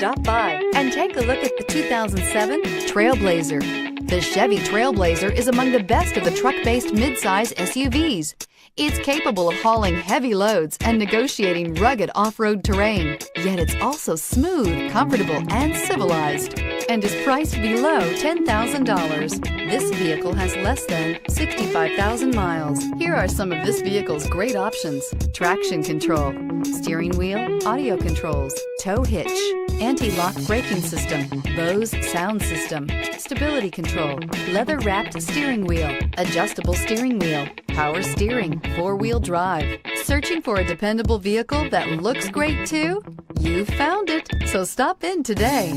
Stop by and take a look at the 2007 TrailBlazer. The Chevy TrailBlazer is among the best of the truck-based midsize SUVs. It's capable of hauling heavy loads and negotiating rugged off-road terrain, yet it's also smooth, comfortable, and civilized, and is priced below $10,000. This vehicle has less than 65,000 miles. Here are some of this vehicle's great options: traction control, steering wheel audio controls, tow hitch, anti-lock braking system, Bose sound system, stability control, leather-wrapped steering wheel, adjustable steering wheel, power steering, four-wheel drive. Searching for a dependable vehicle that looks great too? You found it, so stop in today.